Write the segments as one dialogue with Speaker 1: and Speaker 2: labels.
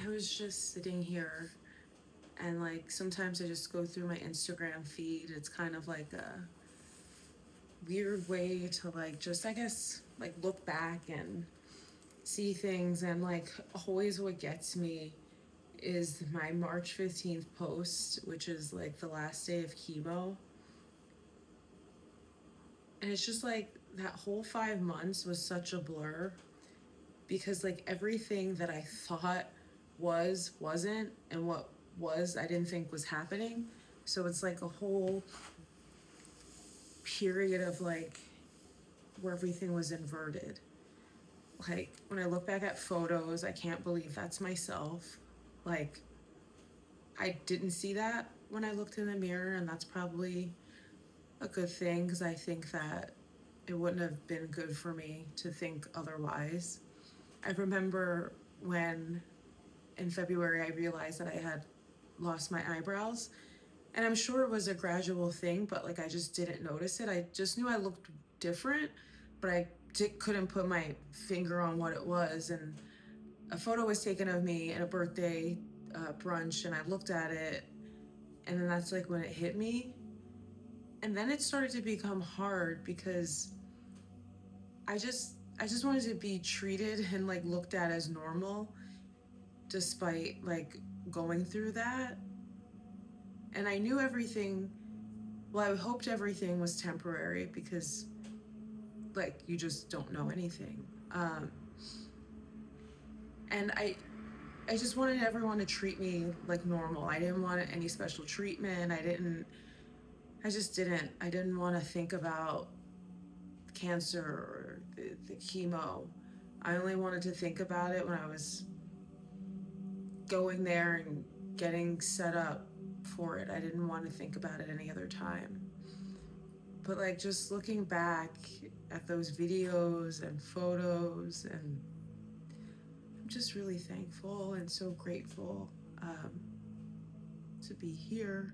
Speaker 1: I was just sitting here and like sometimes I just go through my Instagram feed. It's kind of like a weird way to like just, I guess, like look back and see things. And like always what gets me is my March 15th post, which is like the last day of chemo. And it's just like that whole 5 months was such a blur because like everything that I thought wasn't, and what was I didn't think was happening. So it's like a whole period of like where everything was inverted. Like when I look back at photos, I can't believe that's myself. Like I didn't see that when I looked in the mirror, and that's probably a good thing because I think that it wouldn't have been good for me to think otherwise. I remember when in February I realized that I had lost my eyebrows. And I'm sure it was a gradual thing, but like I just didn't notice it. I just knew I looked different, but couldn't put my finger on what it was. And a photo was taken of me at a birthday brunch, and I looked at it, and then that's like when it hit me. And then it started to become hard because I just wanted to be treated and like looked at as normal despite like going through that. And I knew everything, well, I hoped everything was temporary because like you just don't know anything. And I just wanted everyone to treat me like normal. I didn't want any special treatment. I just didn't. I didn't want to think about cancer or the chemo. I only wanted to think about it when I was going there and getting set up for it. I didn't want to think about it any other time. But like just looking back at those videos and photos, and I'm just really thankful and so grateful um, to be here,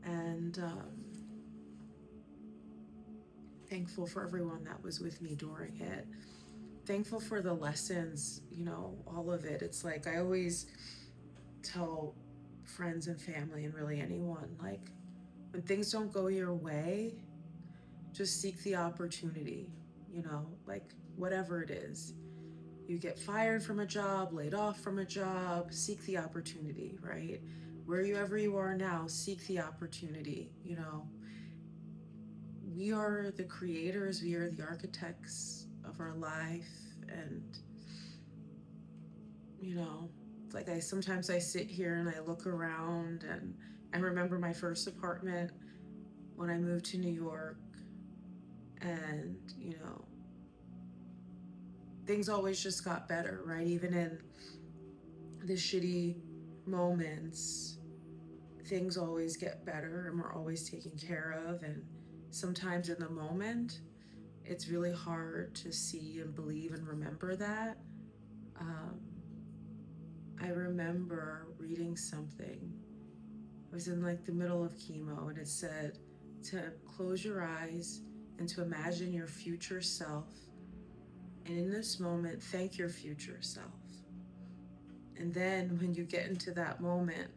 Speaker 1: and thankful for everyone that was with me during it. Thankful for the lessons, all of it. It's like I always tell friends and family and really anyone, like when things don't go your way, just seek the opportunity, like whatever it is. You get fired from a job, laid off from a job, seek the opportunity, right? Wherever you are now, seek the opportunity. We are the creators, we are the architects of our life. And, you know, like I sit here and I look around and I remember my first apartment when I moved to New York. And, things always just got better, right? Even in the shitty moments, things always get better and we're always taken care of. And sometimes in the moment, it's really hard to see and believe and remember that. Um, I remember reading something. I was in like the middle of chemo, and it said to close your eyes and to imagine your future self. And in this moment, thank your future self. And then when you get into that moment,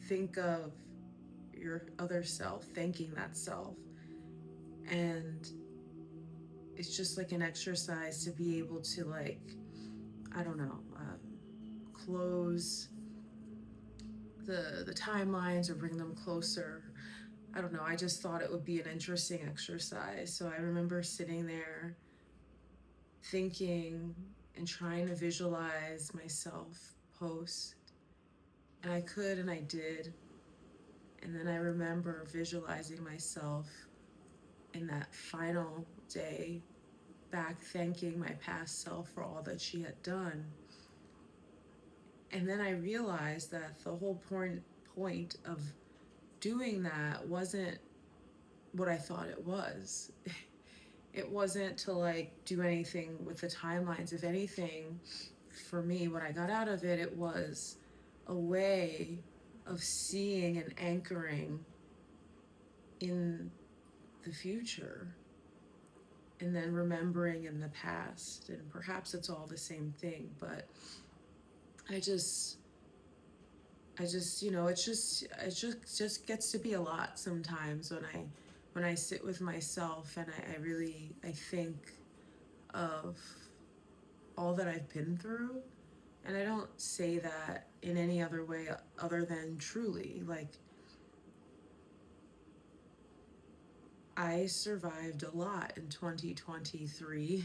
Speaker 1: think of your other self, thanking that self. And it's just like an exercise to be able to, like, I don't know, close the timelines or bring them closer. I don't know. I just thought it would be an interesting exercise. So I remember sitting there thinking and trying to visualize myself post. And I could and I did. And then I remember visualizing myself in that final day back thanking my past self for all that she had done. And then I realized that the whole point of doing that wasn't what I thought it was. It wasn't to like do anything with the timelines. If anything, for me, what I got out of it, it was a way of seeing and anchoring in the future and then remembering in the past. And perhaps it's all the same thing, but I just it just gets to be a lot sometimes when I sit with myself and I think of all that I've been through. And I don't say that in any other way other than truly. Like, I survived a lot in 2023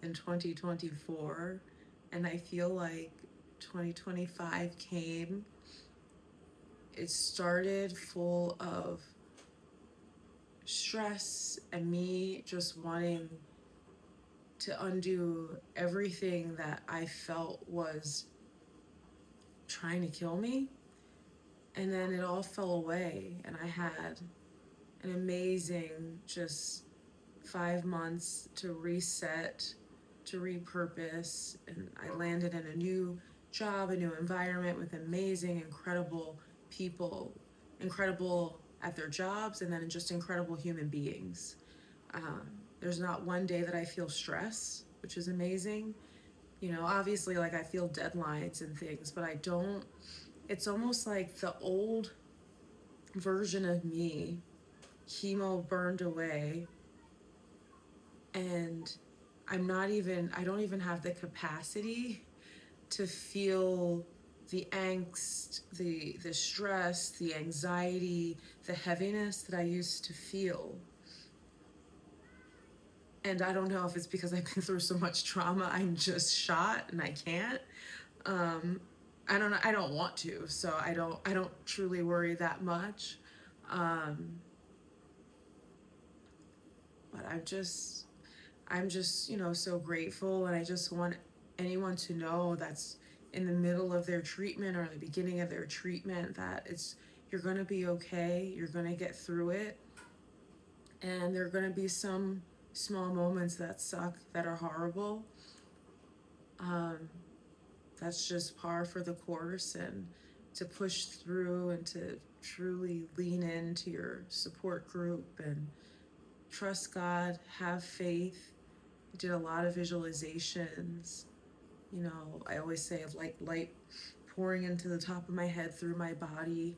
Speaker 1: and 2024. And I feel like 2025 came, it started full of stress and me just wanting to undo everything that I felt was trying to kill me. And then it all fell away, and I had an amazing just 5 months to reset, to repurpose, and I landed in a new job, a new environment with amazing, incredible people, incredible at their jobs, and then just incredible human beings. Um, there's not one day that I feel stress, which is amazing. Obviously, like, I feel deadlines and things, but I don't. It's almost like the old version of me, chemo burned away, and I don't even have the capacity to feel the angst, the stress, the anxiety, the heaviness that I used to feel. And I don't know if it's because I've been through so much trauma, I'm just shot and I can't. Um, I don't know. I don't want to, so I don't truly worry that much. Um, but I'm just so grateful, and I just want anyone to know that's in the middle of their treatment or the beginning of their treatment that you're going to be okay. You're going to get through it, and there are going to be some small moments that suck, that are horrible. Um, that's just par for the course, and to push through and to truly lean into your support group and trust God, have faith. I did a lot of visualizations. I always say of like light pouring into the top of my head through my body.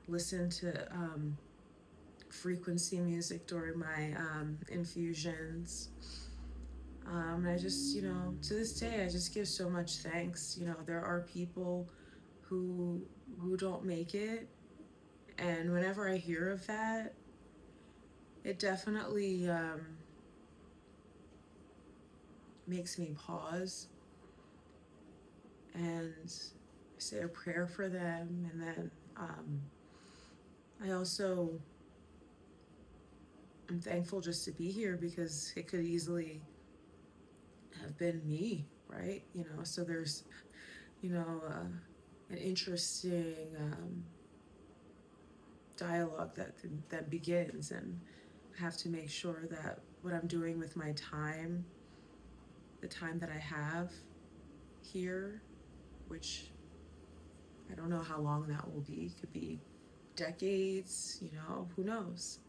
Speaker 1: Listen to frequency music during my infusions. And I just, to this day, I just give so much thanks. There are people who don't make it, and whenever I hear of that, it definitely makes me pause and say a prayer for them. And then I also am thankful just to be here, because it could easily have been me, right? So there's, an interesting dialogue that begins, and I have to make sure that what I'm doing with my time, the time that I have here, which I don't know how long that will be. Could be decades, who knows?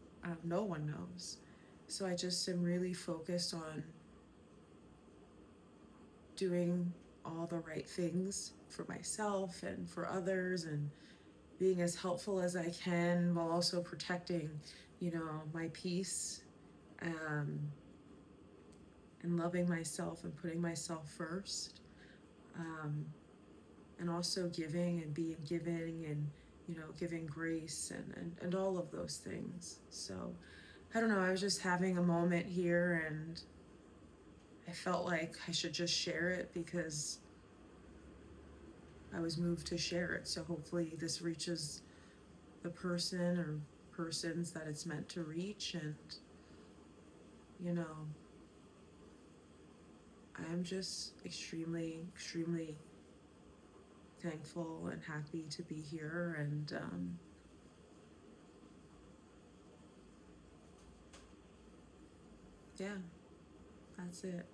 Speaker 1: No one knows. So I just am really focused on doing all the right things for myself and for others, and being as helpful as I can while also protecting, my peace, um, and loving myself and putting myself first. Um, and also giving and being giving, and giving grace, and all of those things. So I don't know, I was just having a moment here, and I felt like I should just share it because I was moved to share it. So hopefully this reaches the person or persons that it's meant to reach. And I'm just extremely, extremely thankful and happy to be here. And yeah, that's it.